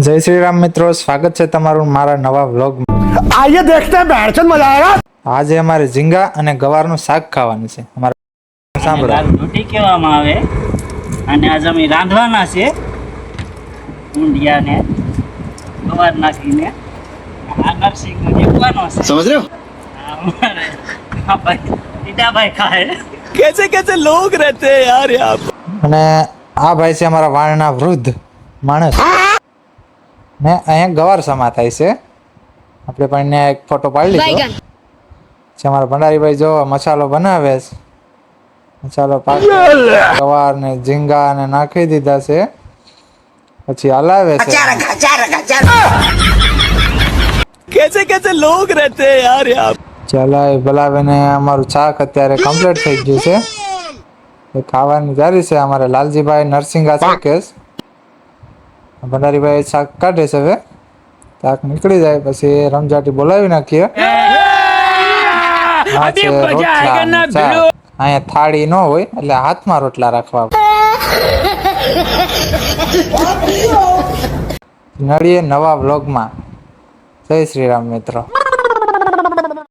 જય શ્રી રામ મિત્રો, સ્વાગત છે તમારું મારા નવા વ્લોગમાં। आइए देखते हैं बैठचंद मजा आएगा। આજે અમારે ઝીંગા અને ગવારનું શાક ખાવાનું છે। અમારે સાંભળો, રોટી કહેવામાં આવે અને આજ અમે રાંધવાના છે ઊંધિયાને ગવાર નાખીને। આ નરસિંહનો દેખવાનો છે, समझ रहे हो? આ અમારે આ ભાઈ ઈદાભાઈ ખાય। कैसे कैसे लोग रहते हैं यार यहाँ पे। અને આ ભાઈ છે અમારા વાણના વૃદ્ધ માણસ ને અહીંયા ગવાર સમા થાય છે। આપણે પણ એને એક ફોટો પાડી લીધો છે। અમારા ભંડારીભાઈ જો મસાલો બનાવે છે, મસાલો ગવાર ને ઝીંગા ને નાખી દીધા છે, પછી હલાવે છે। कैसे कैसे लोग रहते हैं यार यहाँ पे। ચલાય ભલાવે ને અમારું શાક અત્યારે કમ્પ્લીટ થઈ ગયું છે। એ ખાવાની જારી છે। અમારે લાલજીભાઈ નરસિંગા શાકેશ ભંડારીભાઈ શાક કાઢે છે। હવે શાક નીકળી જાય પછી રમઝાટી બોલાવી નાખીએ। આ છે રોટલા અને શાક। અહીંયા થાળી ન હોય એટલે હાથમાં રોટલા રાખવા। મળીએ નવા વ્લોગમાં। જય શ્રી રામ મિત્રો।